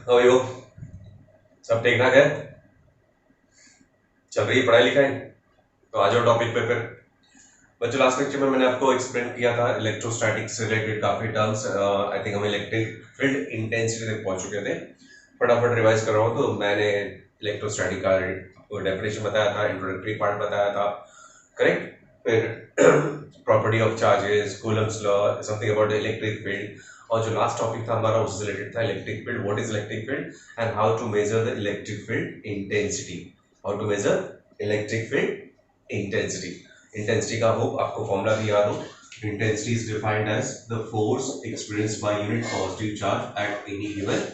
How you? सब ठीक ठाक है? चल रही है पढ़ाई लिखाई? तो आ जाओ टॉपिक पे फिर। बच्चों, लास्ट लेक्चर में मैंने आपको एक्सप्लेन किया था इलेक्ट्रोस्टैटिक्स से रिलेटेड काफी टर्म्स। आई थिंक हम इलेक्ट्रिक फील्ड इंटेंसिटी तक पहुंच चुके थे। फटाफट रिवाइज कर रहा हूँ। तो मैंने इलेक्ट्रोस्टैटिक का आपको डेफिनेशन बताया था, इंट्रोडक्टरी पार्ट बताया था, करेक्ट? फिर property of charges, Coulomb's law, something about the electric field. और जो लास्ट टॉपिक था हमारा उससे रिलेटेड था electric field, what is electric field and how to measure the electric field intensity. How to measure electric field intensity. Intensity का hope आपको formula भी याद हो। Intensity is defined as the force experienced by unit positive charge at any given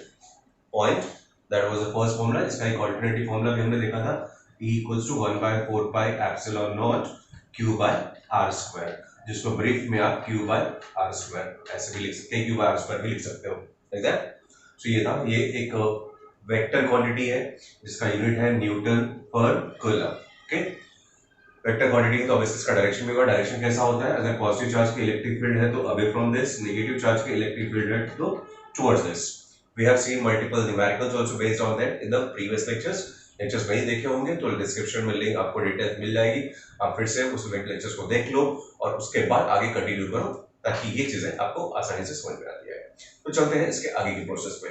point. That was the first formula. इसका एक alternative formula भी हमने देखा था, E equals to 1/4 pi epsilon naught Q by R square, जिसको brief में आप Q by R square ऐसे भी लिख सकते हैं, Q बाय R स्क्वायर भी लिख सकते हो, लाइक दैट। सो ये था, ये एक वेक्टर क्वांटिटी है जिसका यूनिट है newton per coulomb. Okay, vector quantity है तो ऑब्वियसली इसका डायरेक्शन भी होगा। डायरेक्शन कैसा होता है? अगर पॉजिटिव चार्ज की इलेक्ट्रिक फील्ड है तो away from this, negative charge की इलेक्ट्रिक फील्ड है तो towards this. We have seen multiple numericals also based on that in the previous lectures नहीं देखे होंगे तो डिस्क्रिप्शन में लिंक आपको डिटेल्स मिल जाएगी, आप फिर से उस लेक्चर्स को देख लो और उसके बाद आगे कंटिन्यू करो ताकि ये चीजें आपको आसानी से समझ में आती है। तो चलते हैं इसके आगे की प्रोसेस पे।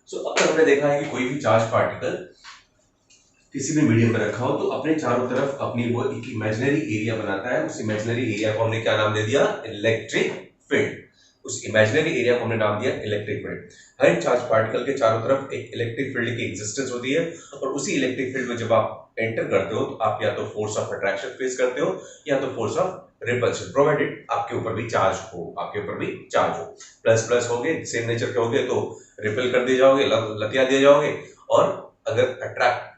सो अब तक हमने देखा है कि कोई भी चार्ज पार्टिकल किसी भी मीडियम में रखा हो तो अपने चारों तरफ अपनी वो एक इमेजिनरी एरिया बनाता है। उस इमेजिनरी एरिया को हमने क्या नाम दे दिया? Electric field. उस इमेजिनरी एरिया को हमने नाम दिया इलेक्ट्रिक फील्ड। हर एक चार्ज पार्टिकल के चारों तरफ एक इलेक्ट्रिक फील्ड की एग्जिस्टेंस होती है और उसी इलेक्ट्रिक फील्ड में जब आप एंटर करते हो तो आप या तो फोर्स ऑफ अट्रैक्शन फेस करते हो या तो फोर्स ऑफ रिपल्शन, प्रोवाइडेड आपके ऊपर भी चार्ज हो, आपके ऊपर भी चार्ज हो। प्लस प्लस होगे, सेम नेचर के होगे तो रिपेल कर दिए जाओगे, लतिया दिए जाओगे, और अगर अट्रैक्ट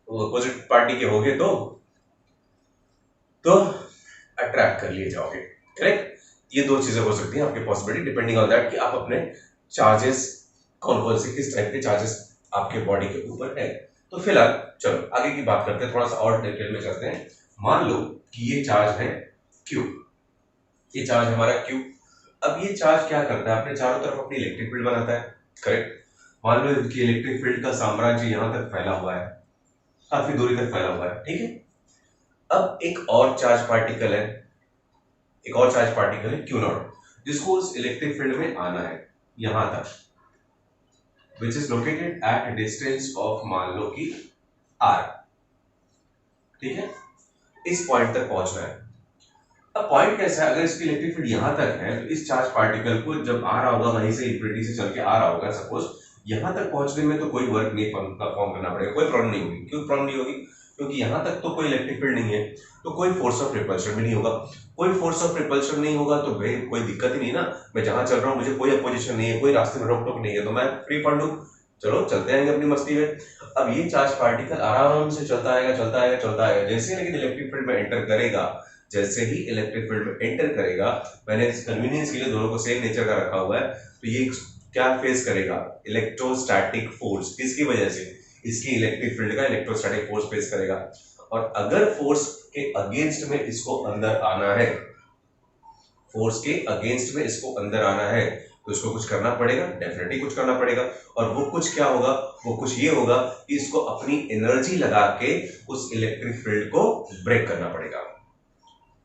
अपोजिट पार्टी के होगे तो अट्रैक्ट कर लिए जाओगे, करेक्ट? ये दो चीजें हो सकती हैं आपके पॉसिबिलिटी डिपेंडिंग ऑन दैट कि आप अपने चार्जेस कौन कौन से किस टाइप के चार्जेस आपके बॉडी के ऊपर है। तो फिलहाल चलो आगे की बात करते हैं, थोड़ा सा और डिटेल में चलते हैं। मान लो कि ये चार्ज है Q, ये चार्ज हमारा Q। अब ये चार्ज क्या करता है? अपने चारों तरफ अपनी इलेक्ट्रिक फील्ड बनाता है, करेक्ट? मान लो कि इलेक्ट्रिक फील्ड का साम्राज्य यहां तक फैला हुआ है, काफी दूरी तक फैला हुआ है, ठीक है? अब एक और चार्ज पार्टिकल है, एक और चार्ज पार्टिकल है Q0, जिसको उस इलेक्ट्रिक फील्ड में आना है यहां तक, which is located at distance of मान लो कि R, ठीक है? इस पॉइंट तक पहुंचना है। अब पॉइंट कैसा है? अगर इसकी इलेक्ट्रिक फील्ड यहां तक है तो इस चार्ज पार्टिकल को जब आ रहा होगा वहीं से इंफिनिटी से चल के आ रहा होगा, सपोज यहां तक पहुंचने में तो कोई वर्क नहीं परफॉर्म करना पड़ेगा, कोई प्रॉब्लम नहीं होगी। क्यों प्रॉब्लम नहीं होगी? क्योंकि यहां तक तो कोई इलेक्ट्रिक फील्ड नहीं है, तो कोई फोर्स ऑफ रिपल्शन भी नहीं होगा। कोई फोर्स ऑफ रिपल्शन नहीं होगा तो भाई कोई दिक्कत ही नहीं ना, मैं जहां चल रहा हूं मुझे कोई अपोजिशन नहीं है, कोई रास्ते में रोक टोक नहीं है, तो मैं फ्री फंड हूं, चलो चलते आएंगे अपनी मस्ती में। अब ये चार्ज पार्टिकल आराम से चलता आएगा चलता आएगा चलता आएगा, जैसे लेकिन इलेक्ट्रिक फील्ड में एंटर करेगा, जैसे ही इलेक्ट्रिक फील्ड में एंटर करेगा, मैंने इस कन्वीनियंस के लिए दोनों को सेम नेचर का रखा हुआ है, तो ये क्या फेस करेगा? Electrostatic force. किसकी वजह से? इसकी इलेक्ट्रिक फील्ड का इलेक्ट्रोस्टैटिक फोर्स फेस करेगा। और अगर फोर्स के अगेंस्ट में इसको अंदर आना है, फोर्स के अगेंस्ट में इसको अंदर आना है तो इसको कुछ करना पड़ेगा, डेफिनेटली कुछ करना पड़ेगा। और वो कुछ क्या होगा? वो कुछ ये होगा कि इसको अपनी एनर्जी लगा के उस इलेक्ट्रिक फील्ड को ब्रेक करना पड़ेगा।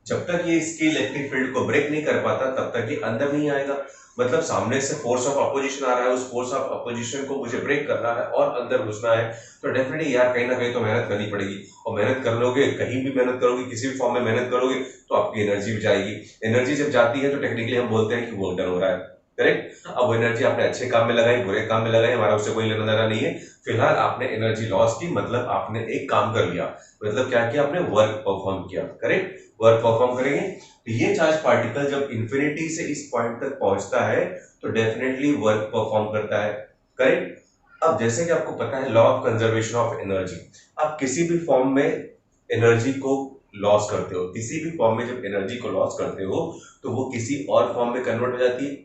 जब तक ये इसकी इलेक्ट्रिक फील्ड को ब्रेक नहीं कर पाता तब तक ये अंदर नहीं आएगा। मतलब सामने से फोर्स ऑफ अपोजिशन आ रहा है, उस फोर्स ऑफ अपोजिशन को मुझे ब्रेक करना है और अंदर घुसना है, तो डेफिनेटली यार कहीं ना कहीं तो मेहनत करनी पड़ेगी। और मेहनत कर लोगे, कहीं भी मेहनत करोगे, किसी भी फॉर्म में मेहनत करोगे तो आपकी एनर्जी भी जाएगी। एनर्जी जब जाती है तो टेक्निकली हम बोलते हैं कि वर्क डन हो रहा है, करेक्ट? अब वो एनर्जी आपने अच्छे काम में लगाई, बुरे काम में लगाई, हमारा उससे कोई लेना देना नहीं है। फिलहाल आपने एनर्जी लॉस की, मतलब आपने एक काम कर लिया, मतलब क्या किया? आपने वर्क परफॉर्म किया, करेक्ट? वर्क परफॉर्म करेंगे तो ये चार्ज पार्टिकल जब इंफिनिटी से इस पॉइंट तक पहुंचता है तो डेफिनेटली वर्क परफॉर्म करता है, करेक्ट? अब जैसे कि आपको पता है law of conservation of energy, आप किसी भी फॉर्म में एनर्जी को लॉस करते हो, किसी भी फॉर्म में जब एनर्जी को लॉस करते हो तो वो किसी और फॉर्म में कन्वर्ट हो जाती है।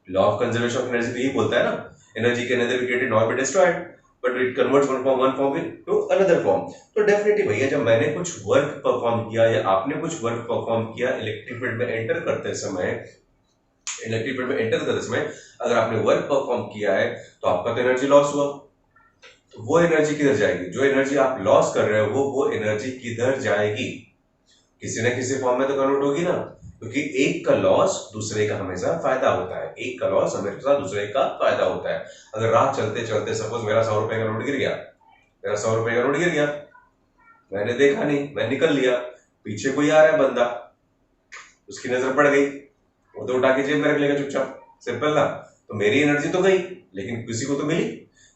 Law of conservation of energy तो यही बोलता है ना, energy can neither be created nor be destroyed but it converts from one form to another form. तो डेफिनेटली भैया जब मैंने कुछ वर्क परफॉर्म किया या आपने कुछ वर्क परफॉर्म किया इलेक्ट्रिक फील्ड में एंटर करते समय, इलेक्ट्रिक फील्ड में एंटर करते समय अगर आपने वर्क परफॉर्म किया है तो आपका तो एनर्जी लॉस हुआ, तो वो एनर्जी किधर जाएगी? जो एनर्जी आप लॉस कर रहे हो वो एनर्जी किधर जाएगी? किसी ना किसी फॉर्म में तो कन्वर्ट होगी ना, क्योंकि एक का लॉस दूसरे का हमेशा फायदा होता है, एक का लॉस हमेशा दूसरे का फायदा होता है। अगर रात चलते चलते सपोज मेरा 100 रुपए का नोट गिर गया, मेरा 100 रुपए का नोट गिर गया, मैंने देखा नहीं, मैं निकल लिया, पीछे कोई आ रहा है बंदा, उसकी नजर पड़ गई, वो तो उठा के जेब में रख लेगा चुपचाप, सिंपल ना। तो मेरी एनर्जी तो गई लेकिन किसी को तो मिली।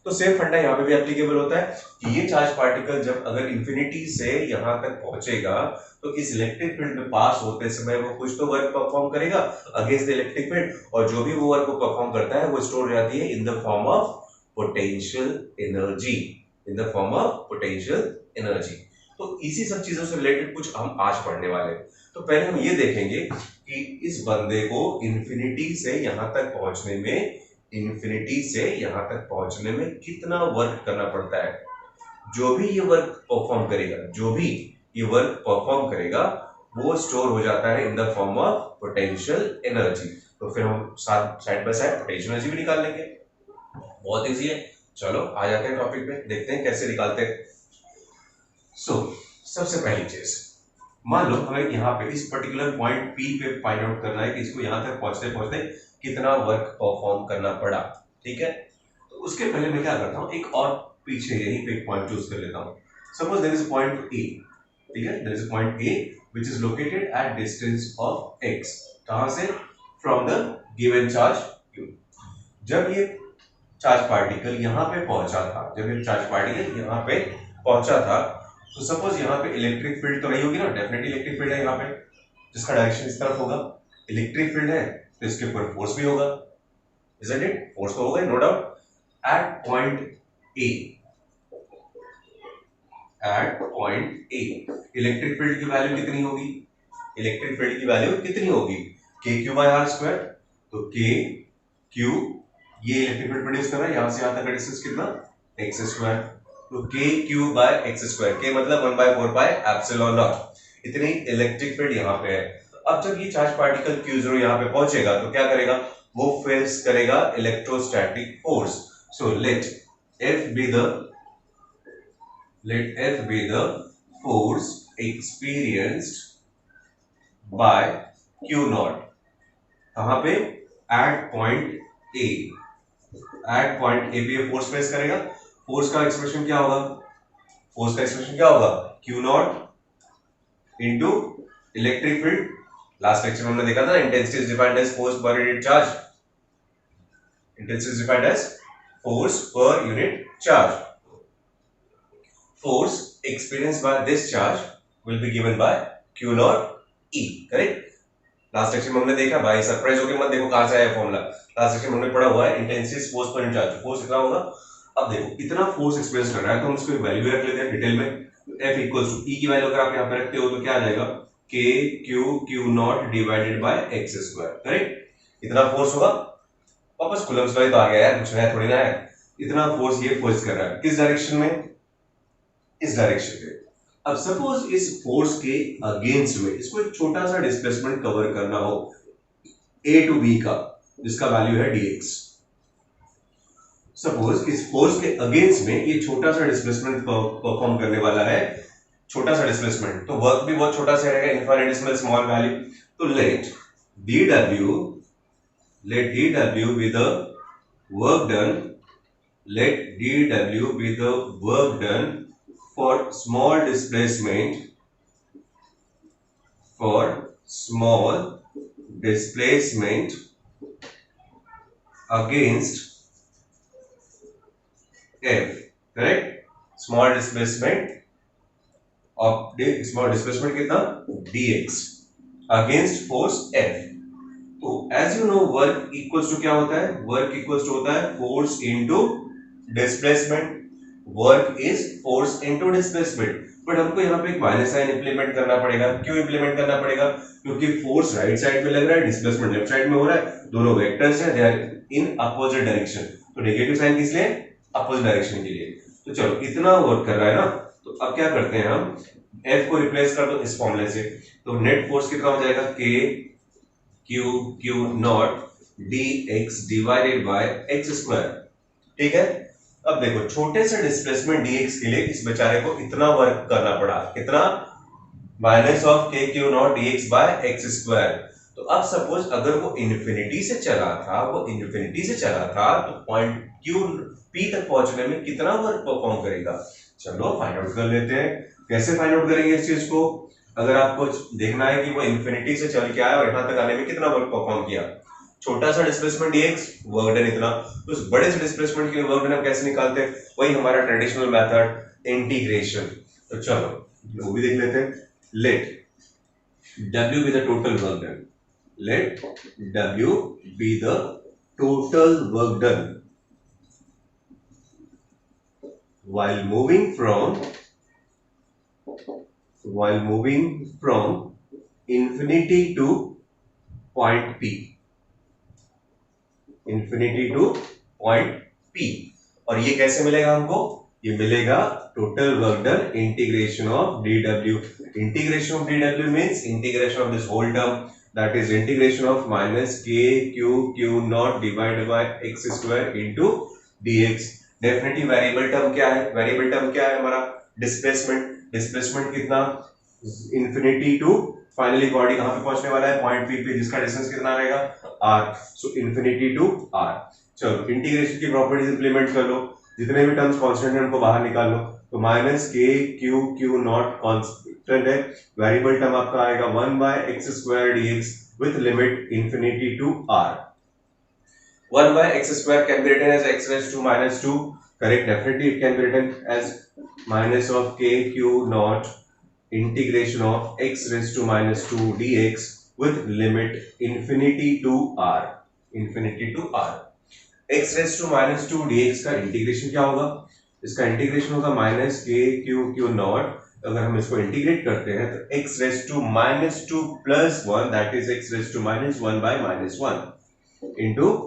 तो सेम फंडा यहाँ पे भी एप्लीकेबल होता है कि ये चार्ज पार्टिकल जब अगर इंफिनिटी से यहां तक पहुंचेगा तो इस इलेक्ट्रिक फील्ड में पास होते समय वो कुछ तो वर्क परफॉर्म करेगा अगेंस्ट द इलेक्ट्रिक फील्ड, और जो भी वो वर्क परफॉर्म करता है वो स्टोर हो जाती है in the form of potential energy, in the form of potential energy. तो इसी सब चीजों से रिलेटेड कुछ हम आज पढ़ने वाले हैं। तो पहले हम ये देखेंगे कि इस बंदे को इंफिनिटी से यहां तक पहुंचने में, इंफिनिटी से यहां तक पहुंचने में कितना वर्क करना पड़ता है। जो भी ये वर्क परफॉर्म करेगा, जो भी ये वर्क परफॉर्म करेगा वो स्टोर हो जाता है in the form of potential energy. तो फिर हम साथ side by side potential energy भी निकाल लेंगे, बहुत इजी है। चलो आ जाते हैं टॉपिक पे, देखते हैं कैसे निकालते हैं। सबसे पहली चीज, मान लो हमें यहाँ पे इस पर्टिकुलर पॉइंट P पे फाइंड आउट करना है कि इसको यहाँ तक पहुंचते पहुंचते कितना वर्क परफॉर्म करना पड़ा, ठीक है। तो उसके पहले मैं क्या करता हूँ, एक और पीछे यहीं पे एक पॉइंट चूज कर लेता हूँ। Suppose there is a point A, ठीक है, there is a point A which is located at distance of x, कहां से? From the given charge Q। जब ये चार्ज पार्टिकल यहाँ पे पहुंचा था, जब ये चार्ज पार्टिकल यहाँ पे पहुंचा था, तो सपोज यहाँ पे इलेक्ट्रिक फील्ड तो नहीं होगी ना, डेफिनेटली इलेक्ट्रिक फील्ड है यहाँ पे जिसका डायरेक्शन इस तरफ होगा, इलेक्ट्रिक फील्ड है तो इसके ऊपर फोर्स भी होगा, isn't it? फोर्स तो होगा no doubt. At point A electric field की वैल्यू कितनी होगी? इलेक्ट्रिक फील्ड की वैल्यू कितनी होगी? के क्यू बाय आर स्क्वायर। तो के क्यू, ये इलेक्ट्रिक फील्ड प्रोड्यूस कर रहा है, यहां से यहां तक का डिस्टेंस कितना? X square. तो के क्यू बाय एक्स स्क्वायर, के मतलब 1/4 पाई एप्सिलॉन नॉट, इतनी इलेक्ट्रिक फील्ड यहाँ पे है। अब जब ये चार्ज पार्टिकल Q0 यहाँ पे पहुंचेगा तो क्या करेगा? वो फेस करेगा electrostatic force. So let F be the force experienced by Q0। कहां पे? At point A। At point A पे फोर्स फेस करेगा। फोर्स का एक्सप्रेशन क्या होगा? फोर्स का एक्सप्रेशन क्या होगा? Q0 into electric field. Last lecture में हमने देखा था intensity is defined as force per unit charge. Intensity is defined as force per unit charge. Force experienced by this charge will be given by Q naught E, correct. Last lecture में हमने देखा, भाई surprise होके मत देखो कहां से आया फॉर्मूला, लास्ट लेक्चर में हमने पढ़ा हुआ है intensity force per unit charge, force कितना होगा। अब देखो इतना फोर्स एक्सप्रेस कर रहा है तो हम इसको एक वैल्यू रख लेते हैं डिटेल में। F इक्वल्स टू E की वैल्यू अगर आप यहां पे रखते हो तो क्या आ जाएगा? K Q not divided by x square, correct. इतना फोर्स होगा, वापस कूलम्ब्स लॉ तो आ गया यार, कुछ नया थोड़ी ना है। इतना फोर्स ये फोर्स कर रहा है किस डायरेक्शन में? इस डायरेक्शन में। अब सपोज इस फोर्स के अगेंस्ट में इसको एक छोटा सा डिस्प्लेसमेंट कवर करना हो A टू B का, जिसका वैल्यू है dx। सपोज इस फोर्स के अगेंस्ट में ये छोटा सा डिस्प्लेसमेंट परफॉर्म करने वाला है, छोटा सा डिस्प्लेसमेंट, तो वर्क भी बहुत छोटा सा रहेगा, इनफाइनाइटेसिमल स्मॉल वैल्यू। तो late dw be the work done, let dw be the work done for small displacement against F, correct। small displacement कितना? dx against force F। तो as you know work equals to क्या होता है? work equals to होता है force into displacement। Work is force into displacement, but हमको यहाँ पे एक माइनस साइन इंप्लीमेंट करना पड़ेगा। क्यों इंप्लीमेंट करना पड़ेगा? क्योंकि फोर्स राइट साइड में लग रहा है, डिस्प्लेसमेंट लेफ्ट साइड में हो रहा है, दोनों वेक्टर्स हैं, they are in opposite direction. तो नेगेटिव साइन किस लिए? अपोजिट डायरेक्शन के लिए। तो चलो इतना वर्क कर रहा है ना, तो अब क्या करते हैं हम, F को रिप्लेस कर दो इस फॉर्मूले से, तो नेट फोर्स कितना हो जाएगा? K Q not dx divided by x square. ठीक है, अब देखो छोटे से डिस्प्लेसमेंट dx के लिए इस बेचारे को इतना वर्क करना पड़ा, कितना, minus of k q naught dx by x square. तो अब सपोज अगर वो इन्फिनिटी से चला था, तो पॉइंट क्यू पी तक पहुंचने में कितना वर्क परफॉर्म करेगा, चलो फाइंड आउट कर लेते हैं। कैसे फाइंड आउट करेंगे इस चीज को, अगर आपको देखना है कि वो इन्फिनिटी से चल के आया और यहां तक आने में कितना वर्क परफॉर्म किया, छोटा सा डिस्प्लेसमेंट dx, वर्क डन इतना, तो उस बड़े से डिस्प्लेसमेंट के लिए वर्क डन हम कैसे निकालते हैं, वही हमारा ट्रेडिशनल मेथड इंटीग्रेशन। तो चलो वो भी देख लेते हैं। Let W be the total work done. Let W be the total work done while moving from infinity to point P. Infinity to point P. और ये कैसे मिलेगा हमको, ये मिलेगा total work done integration of dw. Integration of dw means integration of this whole term, that is integration of minus k q naught divided by x square into dx. Definitely variable term क्या है, variable term क्या है हमारा, displacement. Displacement कितना, infinity to, finally body कहां पे पहुंचने वाला है, पॉइंट पी पे, जिसका डिस्टेंस कितना रहेगा, r. So infinity to r। चलो इंटीग्रेशन की प्रॉपर्टीज इंप्लीमेंट कर लो, जितने भी टर्म्स कांस्टेंट हैं उनको बाहर निकाल लो। तो minus k q naught constant है, वेरिएबल टर्म आपका आएगा 1 by x square dx with limit infinity to r। 1 by x square can be written as x raised to minus 2. Correct, definitely it can be written as minus of k q naught integration of x raised to minus 2 dx with limit infinity to r. Infinity to r. x raised to minus 2 dx का integration क्या होगा, इसका integration होगा minus k q not, अगर हम इसको integrate करते हैं तो x raised to minus 2 plus 1, that is x raised to minus 1 by minus 1 into,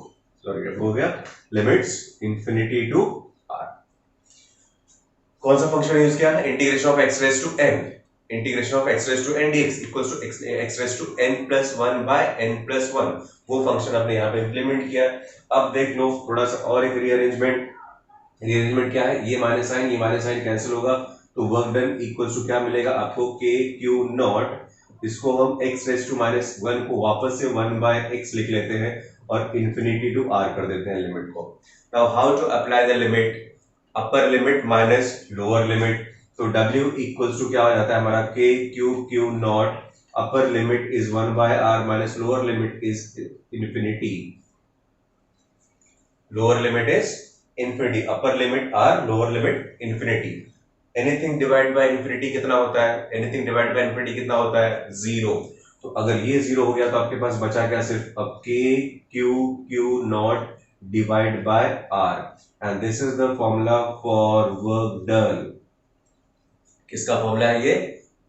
sorry हो गया, लिमिट्स इंफिनिटी टू r। कौन सा फंक्शन यूज किया है, integration of x raise to n, integration of x raise to n dx equals to x raise to n plus 1 by n plus 1, वो function आपने यहाँ पे इंप्लीमेंट किया। अब देख लो थोड़ा सा और एक रीअरेंजमेंट, रीअरेंजमेंट क्या है, ये माइनस साइन कैंसिल होगा, तो वर्क डन इक्वल्स टू क्या मिलेगा आपको, k q नॉट, इसको हम x रेज टू माइनस 1 को वापस से 1 बाय x लिख लेते हैं और इंफिनिटी टू r कर देते हैं लिमिट को। Now how to apply the limit, upper limit minus lower limit, तो w इक्वल्स टू क्या हो जाता है हमारा, k q naught, upper limit is 1 by r minus lower limit is infinity, lower limit is infinity, upper limit r, lower limit infinity. Anything divide by infinity कितना होता है, anything divide by infinity कितना होता है, zero. तो अगर ये zero हो गया तो आपके पास बचा क्या, सिर्फ अब k q not divide by r, and this is the formula for work done. किसका फॉर्मूला है ये,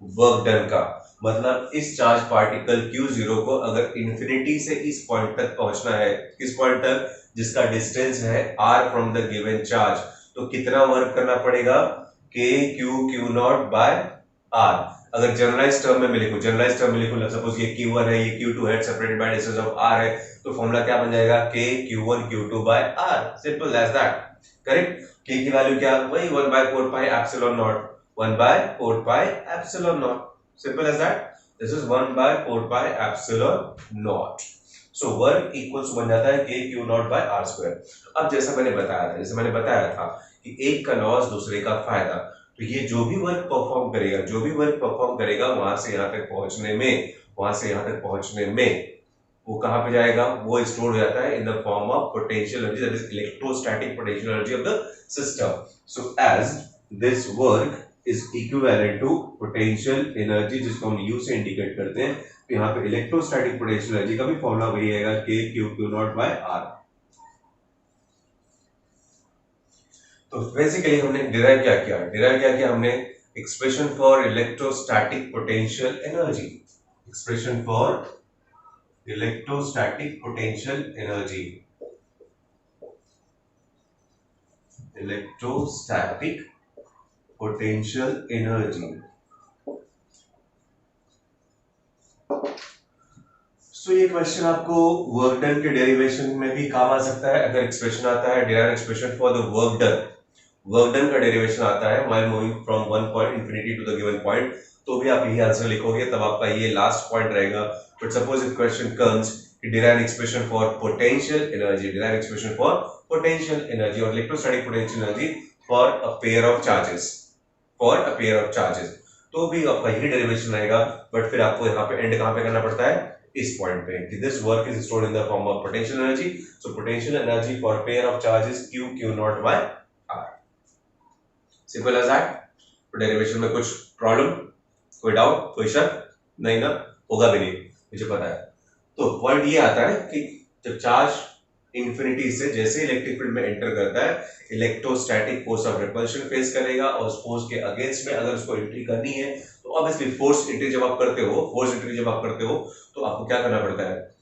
वर्क डन का, मतलब इस चार्ज पार्टिकल q0 को अगर इंफिनिटी से इस पॉइंट तक पहुंचना है, किस पॉइंट तक, जिसका डिस्टेंस है r from the given charge, तो कितना वर्क करना पड़ेगा, k q naught by r। अगर जनरलाइज टर्म में लिखूं, सपोज ये q1 है, ये q2 है, separated by distance of r है, तो फॉर्मूला क्या बन जाएगा, k q1 q2 by r, simple as that. Correct, k की वैल्यू क्या, वही 1 by 4 pi epsilon naught, 1 by 4 pi epsilon naught, simple as that, this is 1 by 4 pi epsilon naught. So work equals बन जाता है k q naught by r square. अब जैसे मैंने बताया था कि एक का लॉस दूसरे का फायदा, तो ये जो भी वर्क परफॉर्म करेगा वहां से यहां तक पहुंचने में वो कहां पे जाएगा, वो स्टोर हो जाता है in the form of potential energy, that is electrostatic potential energy of the system. So as this work is equivalent to potential energy, जिसको हम यू से इंडिकेट करते हैं, तो यहाँ पे इलेक्ट्रोस्टैटिक पोटेंशियल एनर्जी का भी फॉर्मूला वही आएगा, k q naught by r। तो बेसिकली हमने डिराइव क्या किया, हमने expression for electrostatic potential energy, so ये क्वेश्चन आपको वर्क डन के डेरिवेशन में भी काम आ सकता है। अगर एक्सप्रेशन आता है derive expression for the work done का डेरिवेशन आता है while moving from one point infinity to the given point, तो भी आप यही आंसर लिखोगे, तब आपका ये लास्ट पॉइंट रहेगा। But suppose if question comes derive expression for potential energy, derive expression for potential energy और electrostatic potential energy for a pair of charges, तो भी आपका यही डेरिवेशन रहेगा। बट फिर आपको यहाँ पे एंड कहाँ पे करना पड़ता है, इस पॉइंट पे कि this work is stored in the form of potential energy, so potential energy for pair of charges q q naught by r। Simple as that. तो डेरिवेशन में कुछ प्रॉब्लम, कोई डाउट, कोई शक नहीं ना, होगा भी नहीं, मुझे पता है। तो पॉइंट ये आता है कि जब चार्ज इंफिनिटी से जैसे इलेक्ट्रिक फील्ड में एंटर करता है, electrostatic force of repulsion face करेगा और उस फोर्स के अगेंस्ट में अगर उसको एंट्री करनी है तो ऑब्वियसली फोर्स एंट्री जब आप करते हो तो आपको क्या करना पड़ता है,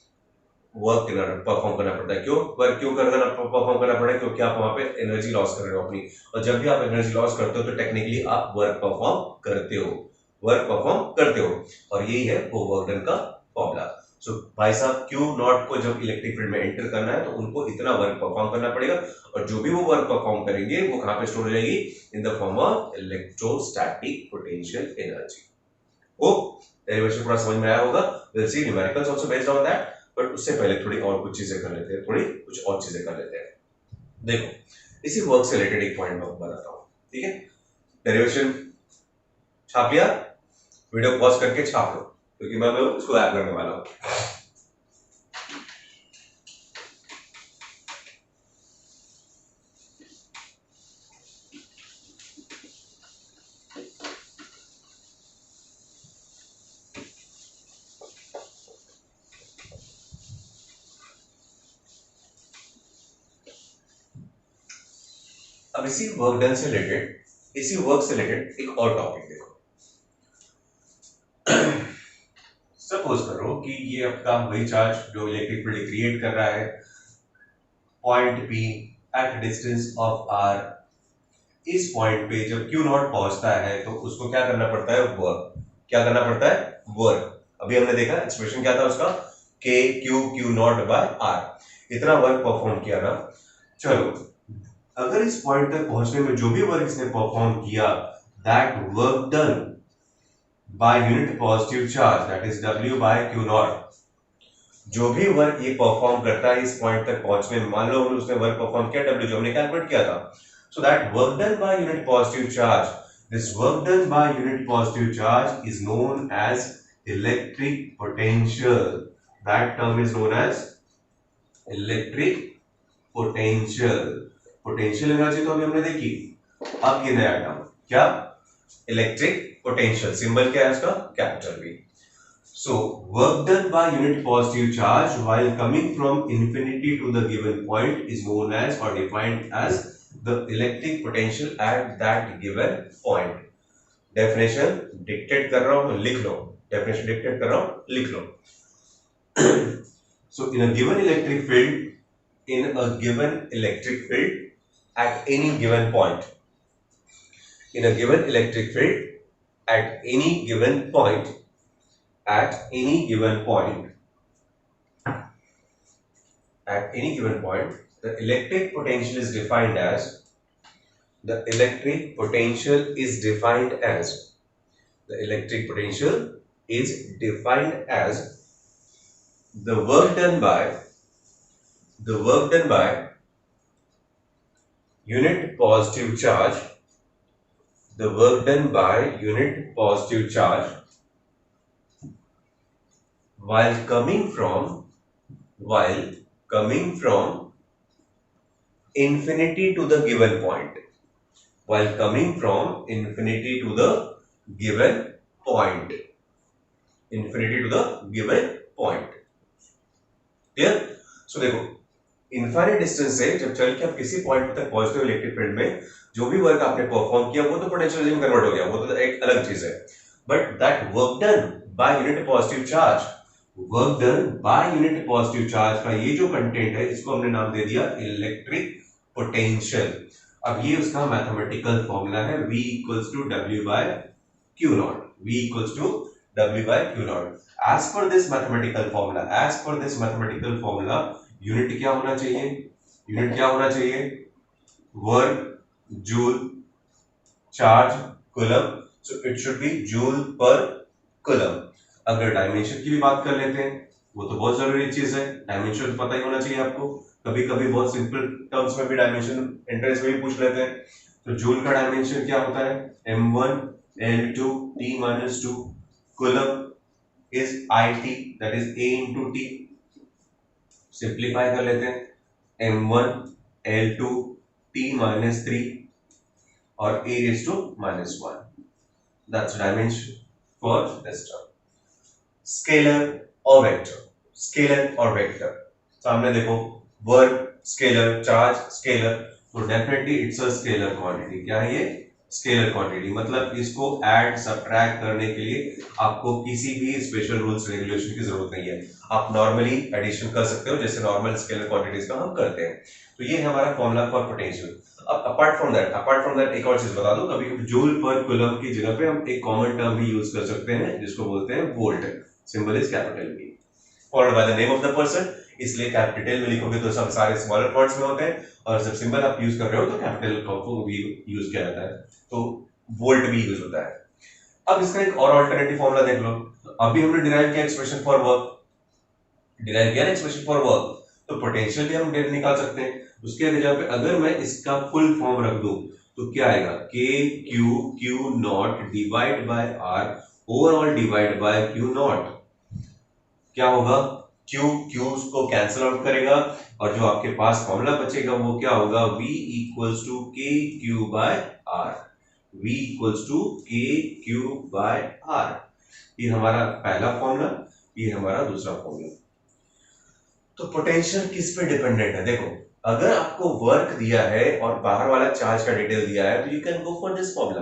वर्क परफॉर्म करना पड़ता है। क्यों वर्क क्यों करना परफॉर्म करना पड़ता है, क्योंकि आप वहां पे एनर्जी लॉस कर रहे हो अपनी, और जब भी आप एनर्जी लॉस करते हो तो टेक्निकली आप वर्क परफॉर्म करते हो, और यही है वो वर्क डन का फॉर्मूला। सो भाई साहब Q नॉट को जब इलेक्ट्रिक फील्ड में एंटर करना है तो उनको इतना वर्क परफॉर्म करना पड़ेगा, और जो भी वो वर्क परफॉर्म करेंगे वो कहां पे स्टोर हो जाएगी, in the form of electrostatic potential energy. ओ डेरिवेशन पूरा समझ में आया होगा। Will see numericals also based on that, but उससे पहले थोड़ी और कुछ चीजें कर लेते हैं, देखो इसी वर्क से रिलेटेड एक पॉइंट मैं बताता हूँ, ठीक है। डेरिवेशन छाप लिया, वीडियो पॉज करके छाप लो, क्योंकि मैं इसको ऐड करने वाला हूँ। अब इसी वर्क डन से रिलेटेड एक और टॉपिक देखो। सपोज करो कि ये आपका वही चार्ज जो इलेक्ट्रिक फील्ड क्रिएट कर रहा है point P eight distance of r, इस पॉइंट पे जब Q नॉट पहुंचता है तो उसको क्या करना पड़ता है, वर्क। अभी हमने देखा एक्सप्रेशन क्या था उसका, K Q naught by r, इतना वर्क परफॉर्म किया ना। चलो अगर इस पॉइंट तक पहुंचने में जो भी वर्क इसने परफॉर्म किया, that work done by unit positive charge, that is W by Q naught, जो भी वर्क ये परफॉर्म करता है इस पॉइंट तक पहुंचने में, मान लो उसने वर्क परफॉर्म किया W जो हमने कैलकुलेट किया था, so that work done by unit positive charge, this work done by unit positive charge is known as electric potential, that term is known as electric potential energy तो अभी हमने देखी। अब ये नया टर्म क्या, इलेक्ट्रिक पोटेंशियल, सिंबल क्या है इसका, capital V। So work done by unit positive charge while coming from infinity to the given point is known as or defined as the electric potential at that given point. Definition dictate कर रहा हूँ, लिख लो, definition dictate कर रहा हूँ, लिख लो। So in a given electric field at any given point, in a given electric field at any given point, the electric potential is defined as the work done by unit positive charge, while coming from infinity to the given point, clear. So देखो infinite distance से जब चल के आप किसी point तक पहुंचते हो इलेक्ट्रिक फील्ड में, जो भी वर्क आपने परफॉर्म किया वो तो पोटेंशियल एनर्जी में कन्वर्ट हो गया, वो तो एक अलग चीज है। But that work done by unit positive charge का ये जो कंटेंट है इसको हमने नाम दे दिया इलेक्ट्रिक पोटेंशियल। अब ये उसका मैथमेटिकल फॉर्मूला है V equals to W by Q not, V equals to W by Q naught. As per this mathematical formula, unit क्या होना चाहिए? यूनिट क्या होना चाहिए? Work, joule, charge, coulomb. So it should be joule पर coulomb. अगर dimension की भी बात कर लेते हैं, वो तो बहुत जरूरी चीज है, डायमेंशन पता ही होना चाहिए आपको. कभी कभी बहुत सिंपल टर्म्स में भी डायमेंशन एंट्रेंस में भी पूछ लेते हैं. तो जूल का डायमेंशन क्या होता है? m1 l2 t minus 2. Coulomb is it, that is a into t. Simplify कर लेते हैं, m1 l2 t minus 3 और a raised to minus 1. That's dimension for this term. Scalar और वेक्टर. स्केलर और वेक्टर सामने देखो, वर्क स्केलर, चार्ज स्केलर, तो definitely it's a scalar quantity. क्या है ये? Scalar quantity. मतलब इसको ऐड सब्ट्रैक्ट करने के लिए आपको किसी भी स्पेशल रूल्स रेगुलेशन की जरूरत नहीं है. आप नॉर्मली एडिशन कर सकते हो जैसे नॉर्मल स्केलर क्वांटिटीज का हम करते हैं. तो ये है हमारा फॉर्मूला फॉर पोटेंशियल. अब अपार्ट फ्रॉम दैट एक और चीज बता दूं, कभी कभी जूल पर कूलम की जगह पे हम एक कॉमन टर्म भी यूज कर सकते हैं जिसको बोलते हैं volt. Symbol is capital V followed by the name of the person. इसलिए कैपिटल में लिखोगे तो सब सारे स्मॉलर फॉन्ट्स में होते हैं, और जब सिंबल आप यूज कर रहे हो तो कैपिटल को भी यूज किया जाता है. तो वोल्ट भी यूज होता है. अब इसका एक और अल्टरनेटिव फॉर्मूला देख लो. अभी हमने डिराइव किया एक्सप्रेशन फॉर वर्क, तो पोटेंशियल भी हम निकाल सकते हैं. उसके जगह पे अगर मैं इसका फुल फॉर्म रख दूं तो क्या आएगा? K Q not divide by R overall divide by Q naught. क्या होगा? Q को कैंसिल आउट करेगा और जो आपके पास फॉर्मूला बचेगा वो क्या होगा? V equals to k q by r. V equals to k q by r. ये हमारा पहला फॉर्मूला, ये हमारा दूसरा फॉर्मूला. तो पोटेंशियल किस पे डिपेंडेंट है? देखो, अगर आपको वर्क दिया है और बाहर वाला चार्ज का डिटेल दिया है तो you can go for this formula.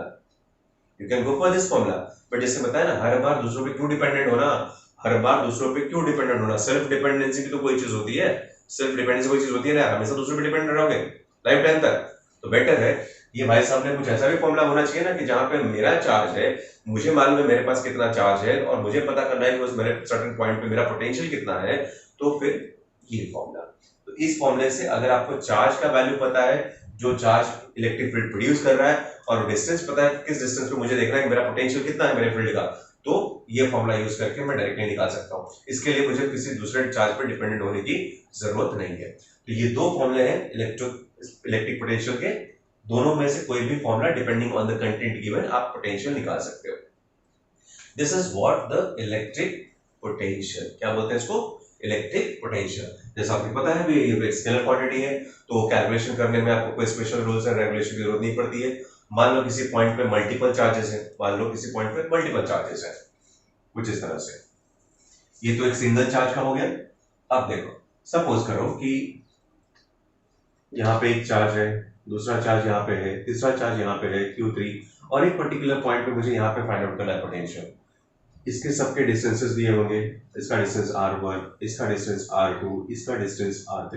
But जैसे बताया ना, हर बार दूसरों पे क्यों डिपेंडेंट होना? सेल्फ डिपेंडेंसी भी तो कोई चीज होती है. ना, हमेशा दूसरों पे डिपेंडेंट रहोगे लाइफ टाइम तक. तो बेटर है ये भाई साहब ने कुछ ऐसा भी फॉर्मूला होना चाहिए ना कि जहां पे मेरा चार्ज है, मुझे मालूम है मेरे पास कितना चार्ज है और मुझे पता करना है कि उस मेरे सर्टेन पॉइंट पे मेरा पोटेंशियल कितना है. तो फिर ये फॉर्मूला. तो इस फॉर्मूले से अगर आपको चार्ज का वैल्यू पता है, जो चार्ज इलेक्ट्रिक फील्ड प्रोड्यूस कर रहा है, और डिस्टेंस पता है किस डिस्टेंस पे मुझे देखना है कि मेरा पोटेंशियल कितना है मेरे फील्ड का, तो ये फॉर्मूला यूज करके मैं डायरेक्टली निकाल सकता हूं. इसके लिए मुझे किसी दूसरे चार्ज पर डिपेंडेंट होने की जरूरत नहीं है. तो ये दो फॉर्मूले हैं इलेक्ट्रिक पोटेंशियल के. दोनों में से कोई भी formula depending on the content given आप पोटेंशियल निकाल सकते हो. This is what the electric potential. क्या बोलते हैं इसको? Electric potential. जैसा आपको पता है भी ये स्केलर क्वांटिटी है, तो कैलकुलेशन करने में आपको कोई स्पेशल रूल्स एंड रेगुलेशन की जरूरत नहीं पड़ती है. मान लो किसी पॉइंट पे मल्टीपल चार्जेस है, कुछ इस तरह से. ये तो एक सिंगल चार्ज का हो गया. अब देखो, सपोज करो कि यहाँ पे एक चार्ज है, दूसरा चार्ज यहाँ पे है, तीसरा चार्ज यहाँ पे है Q3, और एक पर्टिकुलर पॉइंट पे मुझे यहाँ पे फाइंड आउट करना है पोटेंशियल. इसके सबके डिस्टेंसेस दिए होंगे. इसका डिस्टेंस R1, इसका डिस्टेंस R2, इसका डिस्टेंस R3.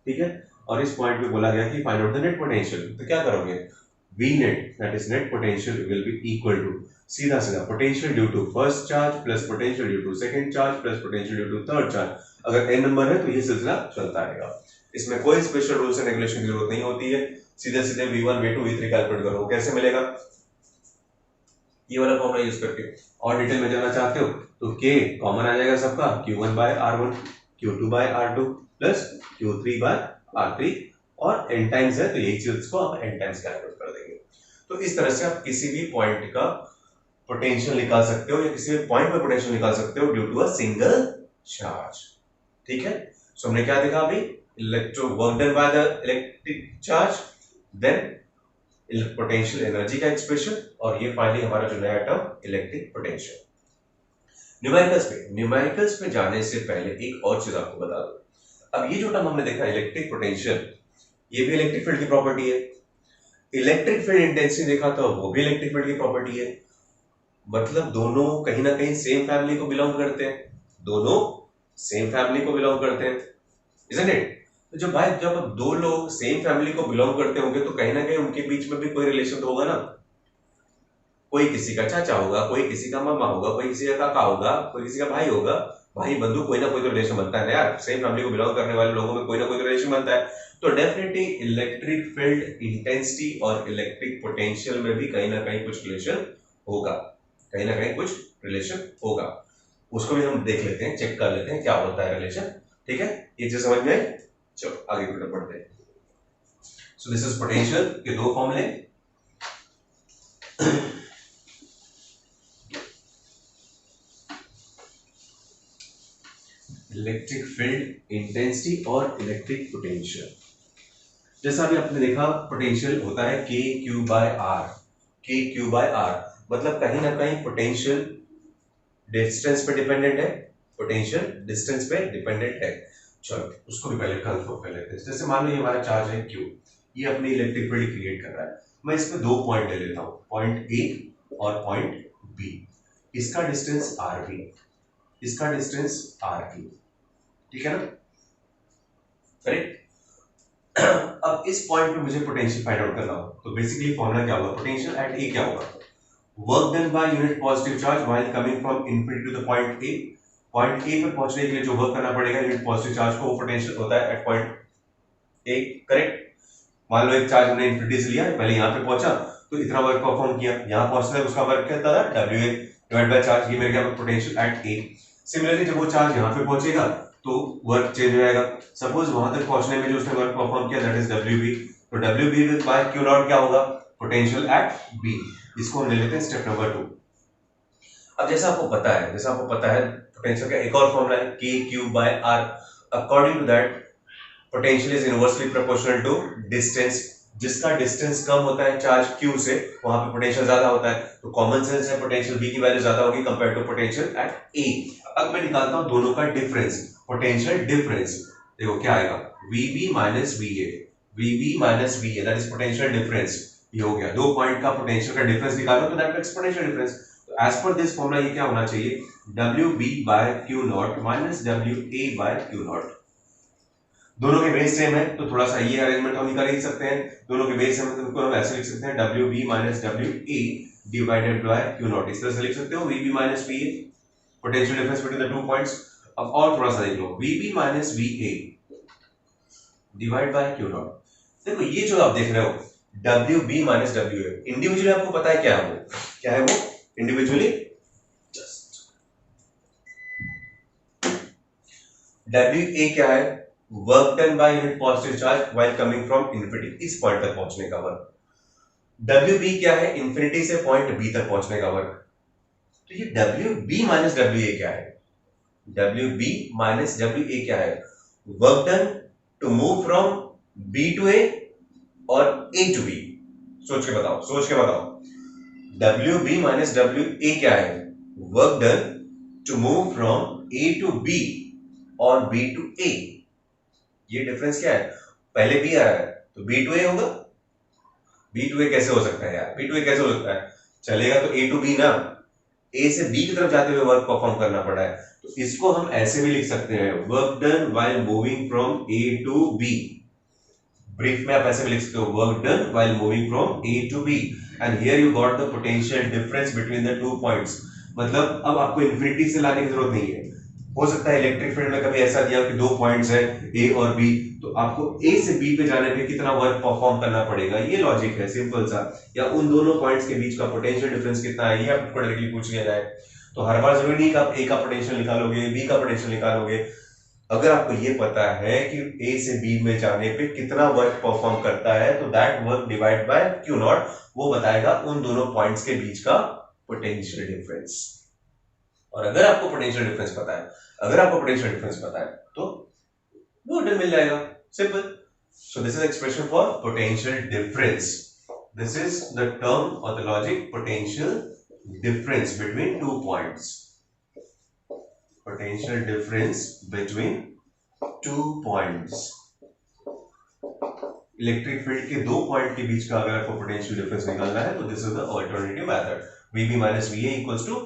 ठीक है. और इस पॉइंट पे बोला गया कि find out the net potential. तो क्या करोगे? V net, that is net potential, will be equal to सीधा potential due to first charge plus potential due to second charge plus potential due to third charge. अगर n number है तो ये सिलसिला चलता रहेगा. इसमें कोई स्पेशल रूल्स एंड रेगुलेशन की जरूरत नहीं होती है. सीधे V1 V2 V3 कैलकुलेट करो. कैसे मिलेगा? ये वाला फॉर्मूला यूज करके. और डिटेल में जाना चाहते हो तो K कॉमन आ जाएगा सबका, Q1 by R1, Q2 by R2 plus Q3 by R3, और n टाइम्स है तो यही चीज को आप n टाइम्स कैलकुलेट कर देंगे. तो इस तरह से आप किसी भी पॉइंट का पोटेंशियल निकाल सकते हो या किसी भी पॉइंट पर पोटेंशियल निकाल सकते हो due to a single charge. ठीक है. सो हमने क्या देखा अभी? Electro work done by the electric charge, then potential energy का एक्सप्रेशन, और ये फाइनली हमारा जो नया टर्म इलेक्ट्रिक पोटेंशियल. न्यूमेरिकल्स पे जाने से पहले एक और चीज आपको बता दो. अब ये जो टर्म हमने देखा इलेक्ट्रिक पोटेंशियल, ये भी इलेक्ट्रिक फील्ड की प्रॉपर्टी है. इलेक्ट्रिक फील्ड इंटेंसिटी देखा तो वो भी इलेक्ट्रिक फील्ड की प्रॉपर्टी है. मतलब दोनों कहीं ना कहीं सेम फैमिली को बिलोंग करते हैं. isn't it? तो जब दो लोग सेम फैमिली को बिलोंग करते होंगे तो कहीं ना कहीं उनके बीच में भी कोई रिलेशन तो होगा ना. कोई किसी का चाचा होगा, कोई किसी का मामा होगा, कोई किसी का काका होगा, कोई किसी का भाई होगा, भाई बंधु कोई ना कोई तो रिलेशन बनता है ना यार, सेम फैमिली को बिलोंग करने वाले लोगों में कोई ना कोई तो रिलेशन बनता है। तो डेफिनेटली इलेक्ट्रिक फील्ड इंटेंसिटी और इलेक्ट्रिक पोटेंशियल में भी कहीं ना कहीं कुछ रिलेशन होगा, कहीं ना कहीं कुछ रिलेशन होगा। उसको भी हम देख लेते हैं, चेक कर लेते हैं क्या होता है रिलेशन। ठीक है, ये चीज समझ में आई। चलो आगे की तरफ बढ़ते हैं। सो दिस इज पोटेंशियल के दो फॉर्मूले। इलेक्ट्रिक फील्ड इंटेंसिटी और इलेक्ट्रिक पोटेंशियल। जैसा अभी आपने देखा पोटेंशियल होता है के क्यू बाय आर, के क्यू बाय आर, मतलब कहीं ना कहीं पोटेंशियल डिस्टेंस पे डिपेंडेंट है, पोटेंशियल डिस्टेंस पे डिपेंडेंट है। चलो उसको भी पहले कंफर्म कर लेते हैं। जैसे मान लो ये हमारा चार्ज है क्यू, ये अपनी इलेक्ट्रिक फील्ड क्रिएट कर रहा है। मैं इसमें दो पॉइंट ले लेता हूं, पॉइंट ए और पॉइंट बी। इसका डिस्टेंस आर बी, इसका डिस्टेंस आर बी, ठीक है ना, करेक्ट। अब इस पॉइंट पे मुझे पोटेंशियल फाइंड आउट करना हो, तो बेसिकली फॉर्मूला क्या होगा, पोटेंशियल एट ए क्या होगा, work done by unit positive charge while coming from infinity to the point A. Point A पर पहुंचने के लिए जो वर्क करना पड़ेगा यूनिट पॉजिटिव चार्ज को, वो पोटेंशियल होता है एट पॉइंट ए, करेक्ट। मान लो एक चार्ज हमने इनफिनिटी से लिया, पहले यहाँ पे पहुंचा तो इतना वर्क परफॉर्म किया, यहाँ पहुंचने उसका वर्क क्या था, W A divide by charge, ये मेरे क्या पोटेंशियल एट ए। सिमिलरली जब वो चार्ज यहाँ पे पहुंचेगा तो वर्क चेंज हो जाएगा। सपोज वहां तक पहुंचने में जो उसने वर्क परफॉर्म किया दैट इज डब्ल्यू बी, तो W B by q naught क्या होगा, पोटेंशियल एट बी। इसको हम ले लेते हैं स्टेप नंबर 2। अब जैसा आपको पता है, पोटेंशियल का एक और फॉर्मूला है k q by r. According to that potential is inversely proportional to distance. जिसका डिस्टेंस कम होता है चार्ज क्यू से, वहां पे पोटेंशियल ज्यादा होता है। तो कॉमन सेंस है पोटेंशियल बी की वैल्यू ज्यादा होगी कंपेयर टू पोटेंशियल एट ए। अब मैं निकालता हूं दोनों का डिफरेंस, पोटेंशियल डिफरेंस। देखो क्या आएगा, VB minus वीए, VB minus वीए that is potential difference. ये हो गया, दो पॉइंट का पोटेंशियल का डिफरेंस निकालो तो दैट मेक्स पोटेंशियल डिफरेंस। तो एज पर दिस फॉर्मूला ये क्या होना चाहिए, WB by q naught minus WA by q naught. दोनों के बेस सेम है तो थोड़ा सा ये अरेंजमेंट हम निकाल ही सकते हैं। दोनों के बेस सेम है तो उनको हम ऐसे लिख सकते हैं, WB minus WA divided by q not. इस तरह से लिख सकते हो, VB minus VA, potential difference between the two points. अब और थोड़ा सा देख लो, VB minus VA divide by q not. देखो ये जो आप देख रहे हो WB माइनस WA, इंडिविजुअली आपको पता है क्या है वो, क्या है वो इंडिविजुअली, जस्ट WA क्या है, work done by unit positive charge while coming from infinity, इस पॉइंट तक पहुंचने का वर्क। WB क्या है, इनफिनिटी से पॉइंट B तक पहुंचने का वर्क। तो ये WB माइनस WA क्या है, WB माइनस WA क्या है, work done to move from B to A और A टू B। सोच के बताओ, सोच के बताओ, WB माइनस WA क्या है, work done to move from A to B और B टू A। ये डिफरेंस क्या है, पहले B आ रहा है तो B टू A होगा। B टू A कैसे हो सकता है यार, B टू A कैसे हो सकता है, चलेगा तो A टू B ना, A से B की तरफ जाते हुए वर्क परफॉर्म करना पड़ा है। तो इसको हम ऐसे भी लिख सकते हैं, work done while moving from A to B। Brief में आप ऐसे भी लिख सकते हो, work done while moving from A to B and here you got the potential difference between the two points. मतलब अब आपको इनफिनिटी से लाने की जरूरत नहीं है। हो सकता है इलेक्ट्रिक फील्ड में कभी ऐसा दिया कि दो पॉइंट्स है A और B, तो आपको A से B पे जाने में कितना वर्क परफॉर्म करना पड़ेगा, ये लॉजिक है सिंपल सा। या उन दोनों पॉइंट्स के बीच का पोटेंशियल डिफरेंस कितना है, ये आपको डायरेक्टली पूछ लिया जाए। तो हर बार जरूरी नहीं कि आप A का पोटेंशियल निकालोगे, B का पोटेंशियल निकालोगे। अगर आपको ये पता है कि A से B में जाने पे कितना वर्क परफॉर्म करता है, तो that work divide by q not, वो बताएगा उन दोनों पॉइंट्स के बीच का पोटेंशियल डिफरेंस। और अगर आपको पोटेंशियल डिफरेंस पता है, तो वो डन मिल जाएगा, simple. So this is expression for potential difference. This is the term or the logic, potential difference between two points, potential difference between two points. Electric field के दो पॉइंट के बीच का अगर आपको पोटेंशियल डिफरेंस निकालना है, तो this is the alternative method, VB minus VA equals to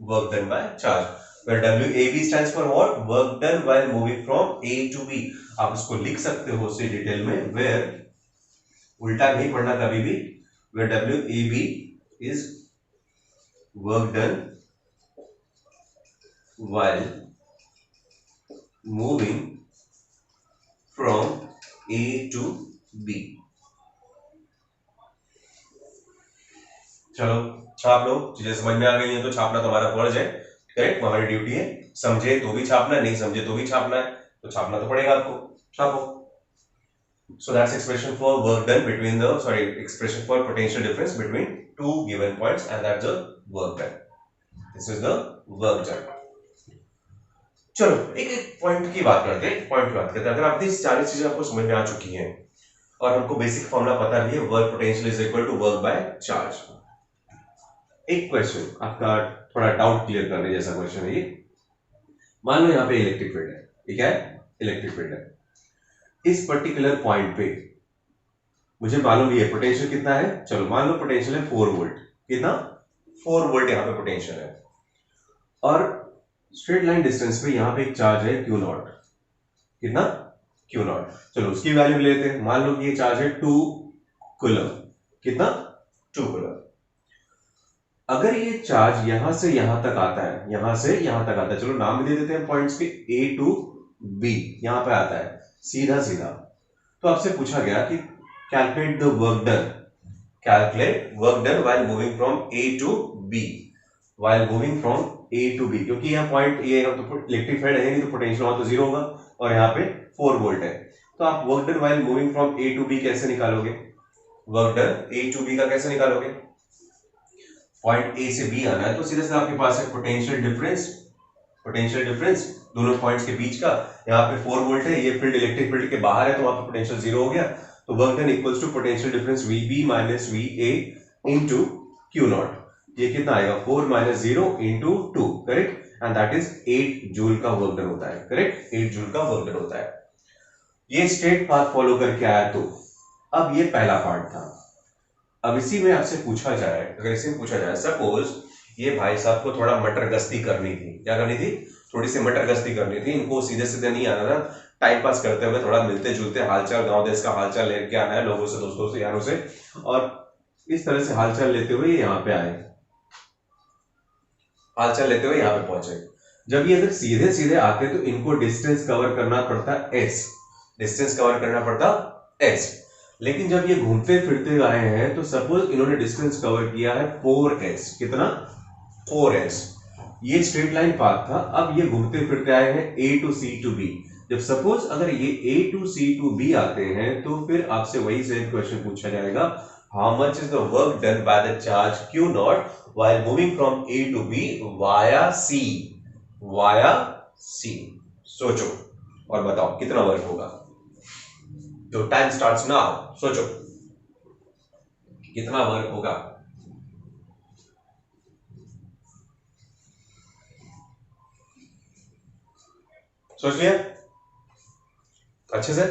work done by charge, where WAB stands for what, work done while moving from A to B। आप इसको लिख सकते हो उससे डिटेल में, where उल्टा नहीं पढ़ना कभी भी, where WAB is work done while moving from A to B। चलो छाप लो, चीजें समझ में आ गई है तो छापना तुम्हारा फर्ज है, करेक्ट, हमारी ड्यूटी है। समझे तो भी छापना है, नहीं समझे तो भी छापना है, तो छापना तो पड़ेगा आपको, छापो। So that's expression for work done between the, sorry, expression for potential difference between two given points, and that's the work done. This is the work done. चलो एक एक पॉइंट की बात करते हैं, पॉइंट की बात करते हैं। अगर आपकी सारी चीजें आपको समझ में आ चुकी हैं और हमको बेसिक फॉर्मूला पता भी है, work potential is equal to work by charge. एक क्वेश्चन आपका थोड़ा डाउट क्लियर करने जैसा क्वेश्चन है ये। मान लो यहाँ पे इलेक्ट्रिक फील्ड है, ठीक है, इलेक्ट्रिक फील्ड है, इस पर्टिकुलर पॉइंट पे मुझे मालूम ये पोटेंशियल कितना है। चलो मान लो पोटेंशियल है 4 वोल्ट, कितना, 4 वोल्ट यहाँ पे पोटेंशियल है, और स्ट्रेट लाइन डिस्टेंस पे यहाँ पे एक चार्ज है Q नॉट, कितना, Q नॉट। चलो उसकी वैल्यू लेते हैं, मान लो कि ये चार्ज है 2 कूलम, कितना, 2 कूलम। अगर ये चार्ज यहां से यहां तक आता है, यहां से यहां तक आता है, चलो नाम दे देते हैं पॉइंट्स के, A टू B यहां पे आता है सीधा सीधा, तो आपसे पूछा गया कि calculate the work done, calculate work done while moving from A to B, while moving from A to B, क्योंकि यहाँ पॉइंट ये तो इलेक्ट्रिक फील्ड है नहीं, तो पोटेंशियल वहां तो जीरो होगा, और यहाँ पे 4 वोल्ट है, तो आप work done while moving from A to B कैसे निकालोगे, work done A to B का कैसे निकालोगे, पॉइंट A से B आना है, तो सीधे से आपके पास है पोटेंशियल डिफरेंस, पोटेंशियल डिफरेंस दोनों पॉइंट्स के बीच का, यहाँ पे 4 वोल्ट है, ये फील्ड इलेक्ट्रिक फील्ड के बाहर है, तो वहां पे पोटेंशियल जीरो हो गया, तो work done equals to potential difference VB minus VA into Q naught, ये कितना आएगा 4 minus 0 into 2, correct, and that is 8 joule का वर्क डन होता है, करेक्ट, 8 जूल का वर्क डन होता है। ये स्ट्रेट पाथ फॉलो करके आया, तो अब ये पहला पार्ट था। अब इसी में आपसे पूछा जाए, अगर इसी में पूछा जाए, सपोज ये भाई साहब को थोड़ा मटर गश्ती करनी थी, क्या करनी थी, थोड़ी सी मटर गश्ती करनी थी, इनको सीधे सीधे नहीं आना था, टाइम पास करते हुए थोड़ा मिलते जुलते हालचाल, गांव देश का हालचाल लेके आना है, लोगों से, दोस्तों से, यारों से, और इस तरह से हालचाल लेते हुए यहाँ पे आए, हालचाल लेते हुए यहाँ पे पहुंचे। जब ये अगर सीधे सीधे आते तो इनको डिस्टेंस कवर करना पड़ता s, डिस्टेंस कवर करना पड़ता s, लेकिन जब ये घूमते फिरते आए हैं तो सपोज इन्होंने डिस्टेंस कवर किया है 4s, कितना, 4s, ये स्ट्रेट लाइन पाथ था। अब ये घूमते फिरते आए हैं A to C to B, जब सपोज अगर ये A to C to B आते हैं तो फिर आपसे वही सेम क्वेश्चन पूछा जाएगा, how much is the work done by the charge Q naught while moving from A to B via C, via C। सोचो और बताओ कितना वर्क होगा, तो टाइम स्टार्ट्स नाउ, सोचो कितना वर्क होगा। सोच लिया अच्छे से,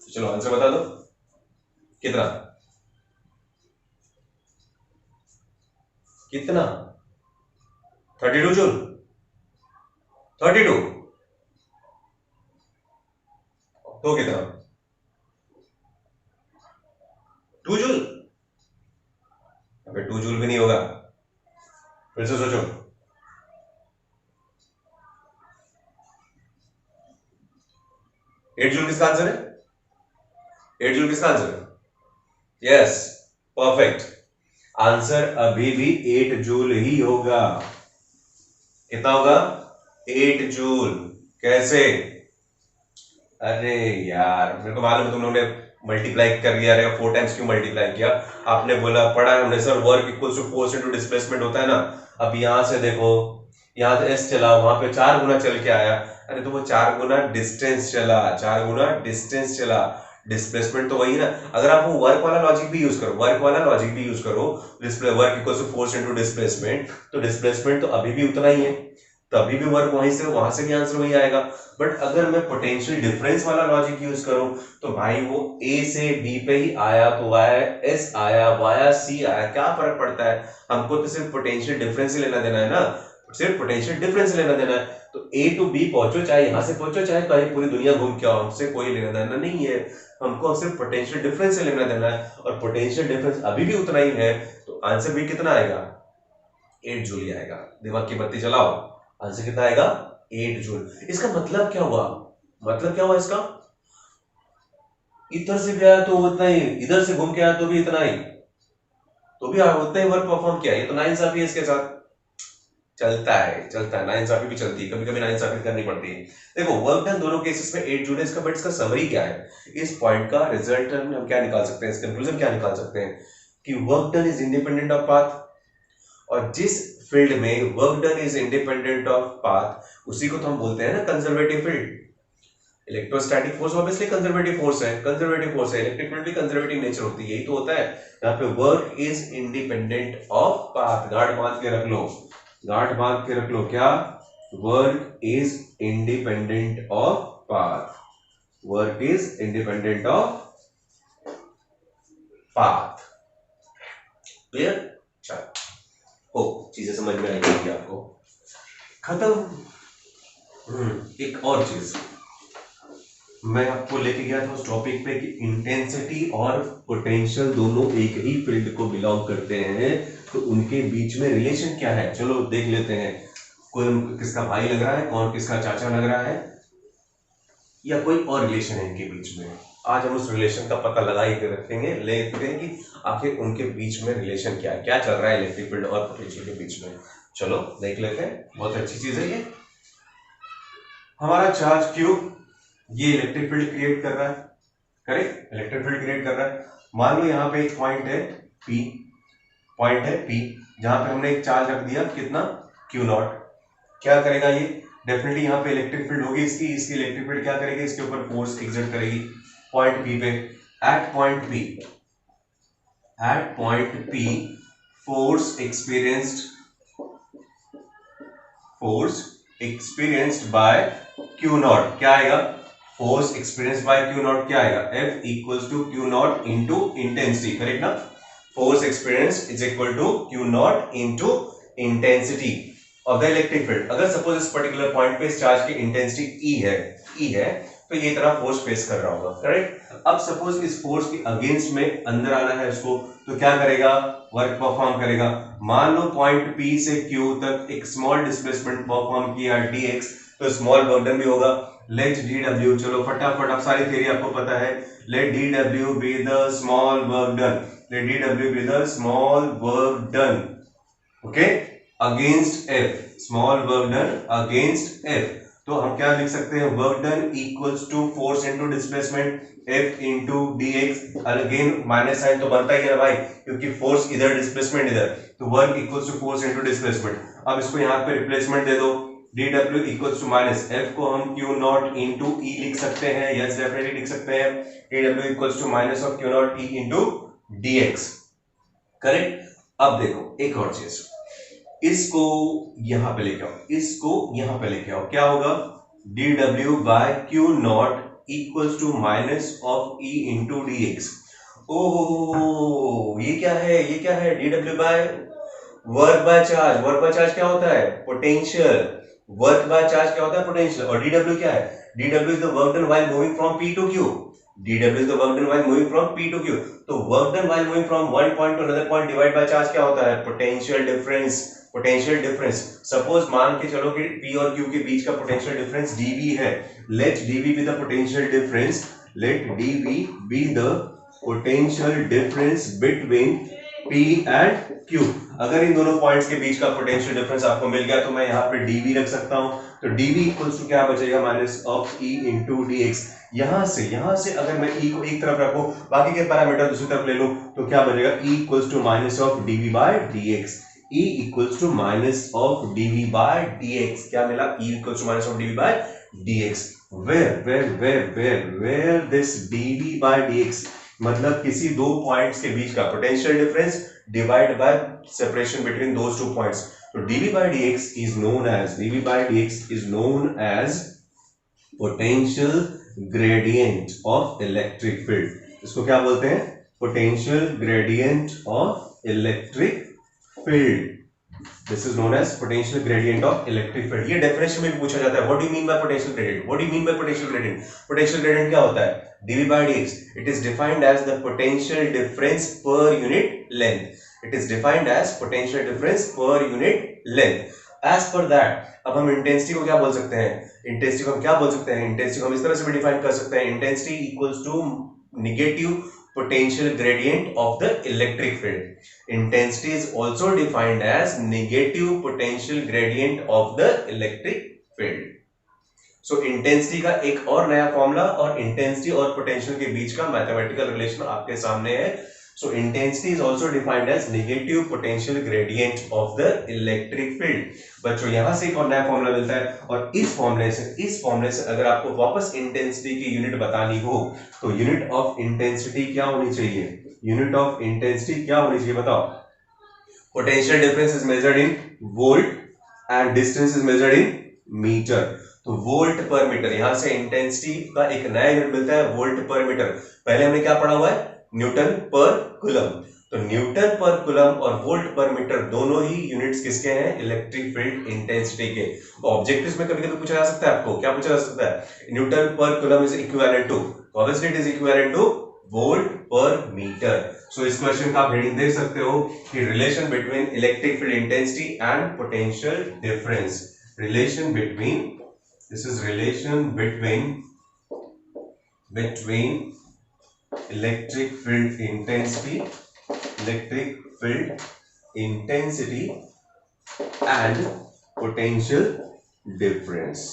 चलो आंसर बता दो, कितना, कितना, 32 जूल, 32, तो कितना, 2 जूल, अबे 2 जूल भी नहीं होगा, फिर से सोचो, 8 जूल किसका आंसर है, 8 जूल किसका आंसर है, यस, परफेक्ट, आंसर अभी भी 8 जूल ही होगा। कितना होगा, 8 जूल। कैसे, अरे यार मेरे को मालूम है तुम लोगों ने मल्टीप्लाई कर दिया, 4 टाइम्स क्यों मल्टीप्लाई किया, आपने बोला पढ़ा है हमने sir work equals to force into displacement होता है ना। अब यहां से देखो, यहां से एस चला, वहां पे 4 गुना चल के आया, अरे तो वो 4 गुना डिस्टेंस चला, 4 गुना डिस्टेंस चला, डिस्प्लेसमेंट तो वही ना। अगर आप वो वर्क वाला लॉजिक भी यूज करो, वर्क वाला लॉजिक भी यूज करो, work equals to force into displacement, तो डिस्प्लेसमेंट तो अभी भी उतना ही है, तभी भी वर्क वहां से भी आंसर वही आएगा। बट अगर मैं पोटेंशियल डिफरेंस वाला लॉजिक यूज करूं तो भाई वो A से B पे ही आया तो वाया S आया, वाया C आया, क्या फर्क पड़ता है, हमको तो सिर्फ पोटेंशियल डिफरेंस ही लेना देना है ना, सिर्फ पोटेंशियल डिफरेंस लेना देना है। तो A टू B पहुंचो, चाहे यहां से पहुंचो चाहे कहीं पूरी दुनिया घूम के आओ, हमसे कोई लेना देना नहीं है, हमको सिर्फ पोटेंशियल डिफरेंस से लेना देना है, और पोटेंशियल डिफरेंस अभी भी उतना ही है, तो आंसर भी कितना आएगा, 8 जूल ही आएगा। दिमाग की बत्ती जलाओ, आंसर कितना आएगा? 8 जूल। इसका मतलब क्या हुआ? मतलब क्या हुआ इसका? इधर से भी आया तो उतना ही, इधर से घूम के आया तो भी इतना ही, तो भी उतना ही वर्क परफॉर्म किया। ये तो नाइंसाफी है इसके साथ। चलता है नाइंसाफी भी चलती है, कभी कभी नाइंसाफी करनी पड़ती है। देखो वर्क डन दोनों केसेस में 8 जूल है इसका, बट इसका समरी क्या है? इस पॉइंट का रिजल्ट हम क्या निकाल सकते हैं, इस कंक्लूजन क्या निकाल सकते हैं कि work done is independent of path. और जिस फील्ड में work done is independent of path उसी को तो हम बोलते हैं ना conservative field. Electrostatic force obviously conservative force है, इलेक्ट्रिक फील्ड भी कंजर्वेटिव नेचर होती है, यही तो होता है। यहाँ पे work is independent of path, गांठ बांध के रख लो, गांठ बांध के रख लो, क्या? Work is independent of path, work is independent of path. Clear? चलो हो, चीजें समझ में आएगी आपको। खत्म। एक और चीज मैं आपको लेके गया था उस टॉपिक पे कि इंटेंसिटी और पोटेंशियल दोनों एक ही फील्ड को बिलोंग करते हैं, तो उनके बीच में रिलेशन क्या है? चलो देख लेते हैं। कोई किसका भाई लग रहा है, कौन किसका चाचा लग रहा है, या कोई और रिलेशन है इनके बीच में। आज हम उस रिलेशन का पता लगा ही रखेंगे, लेते हैं कि आखिर उनके बीच में रिलेशन क्या है, क्या चल रहा है इलेक्ट्रिक फील्ड और पोटेंशियल के बीच में। चलो देख लेते हैं, बहुत अच्छी चीज है ये। हमारा चार्ज क्यू ये इलेक्ट्रिक फील्ड क्रिएट कर रहा है, करेक्ट? इलेक्ट्रिक फील्ड क्रिएट कर रहा है। मान लो यहाँ पे एक पॉइंट है P, पॉइंट है P, जहां पे हमने एक चार्ज रख दिया, कितना? Q naught. क्या करेगा ये? डेफिनेटली यहाँ पे इलेक्ट्रिक फील्ड होगी इसकी इलेक्ट्रिक फील्ड क्या करेगी? इसके ऊपर फोर्स एक्सर्ट करेगी पॉइंट P पे। At point P force experienced by Q naught क्या आएगा? Force experienced by Q naught क्या आएगा? F equals to Q naught into intensity, correct ना? Force experienced is equal to Q naught into intensity of the electric field. अगर suppose इस particular point पे इस charge की इंटेंसिटी E है तो ये तरह फोर्स फेस कर रहा होगा, करेक्ट? अब सपोज इस फोर्स के अगेंस्ट में अंदर आना है इसको, तो क्या करेगा? वर्क परफॉर्म करेगा। मान लो पॉइंट P से Q तक एक स्मॉल डिस्प्लेसमेंट परफॉर्म किया dx, तो स्मॉल वर्क डन भी होगा। लेट dw, चलो फटाफट, अब सारी थ्योरी आपको पता है। Let dw be the small work done, let dw be the small work done, okay, against F, small work done against F। तो हम क्या लिख सकते हैं? Work done equals to force into displacement F into dx। Again minus sign तो बनता ही है भाई, क्योंकि फोर्स इधर डिस्प्लेसमेंट इधर, तो work equals to force into displacement. अब इसको यहाँ पे रिप्लेसमेंट दे दो, dw equals to minus F को हम Q नॉट इंटू E लिख सकते हैं, यस डेफिनेटली लिख सकते हैं। dw equals to minus of Q naught E into dx, correct? अब देखो एक और चीज, इसको यहां पे लेके आओ, इसको यहां पे लेके आओ, क्या होगा? dw by Q naught equals to minus of E into dx। Oh ये क्या है? ये क्या है? dw by work by charge, work by charge क्या होता है? पोटेंशियल। वर्क बाय चार्ज क्या होता है? पोटेंशियल। और dw क्या है? dw is the work done while moving from P to Q, dw is the work done while moving from P to Q। तो work done while moving from one point to another point divided by charge क्या होता है? potential difference, potential difference। Suppose मान के चलो कि P और Q के बीच का potential difference dV है। let dV be the potential difference, let dV be the potential difference between P and Q। अगर इन दोनों पॉइंट्स के बीच का पोटेंशियल डिफरेंस आपको मिल गया तो मैं यहाँ पे dV रख सकता हूँ, तो dV इक्वल्स टू क्या बचेगा? Minus of E into dx। यहां से अगर मैं E को एक तरफ रखूं, बाकी के पैरामीटर दूसरी तरफ ले लूं, तो क्या बचेगा? E equals to minus of dV by dx। E equals to minus of dV by dx। क्या मिला? E equals to minus of dV by dx। where this dV by dx मतलब किसी दो पॉइंट्स के बीच का potential difference divide by separation between those two points. तो dV by dx is known as potential gradient of electric field। इसको क्या बोलते हैं? potential gradient of electric field। This is known as potential gradient of electric field। ये definition में भी पूछा जाता है, what do you mean by potential gradient? What do you mean by potential gradient? potential gradient क्या होता है? dV by dx, it is defined as the potential difference per unit length। It is defined as potential difference per unit length. As per that अब हम intensity को क्या बोल सकते हैं, इंटेंसिटी को हम क्या बोल सकते हैं, इंटेंसिटी को हम इस तरह से भी डिफाइन कर सकते हैं, intensity equals to negative potential gradient of the electric field. Intensity is also defined as negative potential gradient of the electric field. So intensity का एक और नया फॉर्मूला और intensity और potential के बीच का मैथमेटिकल रिलेशन आपके सामने है। So intensity is also defined as negative potential gradient of the electric field. बच्चों यहां से एक और नया फॉर्मूला मिलता है और इस फॉर्मूले से अगर आपको वापस इंटेंसिटी की यूनिट बतानी हो तो यूनिट ऑफ इंटेंसिटी क्या होनी चाहिए, यूनिट ऑफ इंटेंसिटी क्या होनी चाहिए बताओ। Potential difference is measured in volt and distance is measured in metre. तो वोल्ट पर मीटर, यहां से इंटेंसिटी का एक नया यूनिट मिलता है वोल्ट पर मीटर। पहले हमने क्या पढ़ा हुआ है, न्यूटन पर कूलम। तो न्यूटन पर कूलम और वोल्ट पर मीटर दोनों ही यूनिट्स किसके हैं, इलेक्ट्रिक फील्ड इंटेंसिटी के। तो ऑब्जेक्टिव्स में कभी कभी पूछा जा सकता है, आपको क्या पूछा जा सकता है, newton per coulomb is equivalent to, obviously it is equivalent to volt per metre. सो इस क्वेश्चन का आप हेडिंग देख सकते हो कि relation between electric field intensity and potential difference, relation between, this is relation between electric field intensity and potential difference,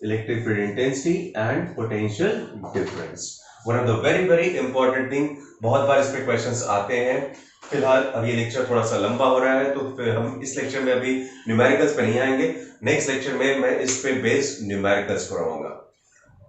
electric field intensity and potential difference, one of the very important thing। बहुत बार इस पे questions आते हैं। फिलहाल अब ये lecture थोड़ा सा लंबा हो रहा है तो फिर हम इस लेक्चर में अभी न्यूमेरिकल्स पे नहीं आएंगे, नेक्स्ट लेक्चर में मैं इस पे बेस्ड न्यूमेरिकल्स कराऊंगा,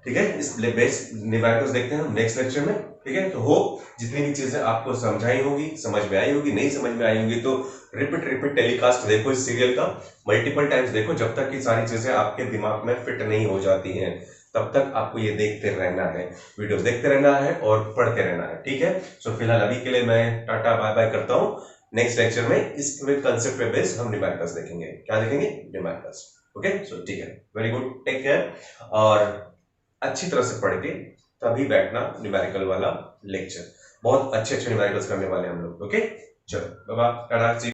ठीक है। इस बेस्ड न्यूमेरिकल्स देखते हैं हम नेक्स्ट लेक्चर में, ठीक है। तो होप जितनी भी चीजें आपको समझाई होगी, समझ में आई होगी, नहीं समझ में आई होगी तो रिपीट टेलीकास्ट देखो इस सीरियल का, मल्टीपल टाइम्स देखो, जब तक कि सारी चीजें आपके दिमाग में फिट नहीं हो जाती हैं तब तक आपको ये देखते रहना है, वीडियोस देखते रहना है और पढ़ते रहना है, ठीक है। सो फिलहाल अभी के लिए मैं टाटा बाय बाय करता हूँ। नेक्स्ट लेक्चर में इस कंसेप्ट पे बेस्ड हम न्यूमेरिकल्स देखेंगे, क्या देखेंगे, न्यूमेरिकल्स, ओके। सो ठीक है, वेरी गुड, टेक केयर और अच्छी तरह से पढ़ के तभी बैठना न्यूमेरिकल वाला लेक्चर, बहुत अच्छे न्यूमेरिकल्स करने वाले हम लोग, ओके। चलो बाय बाय, टाटा।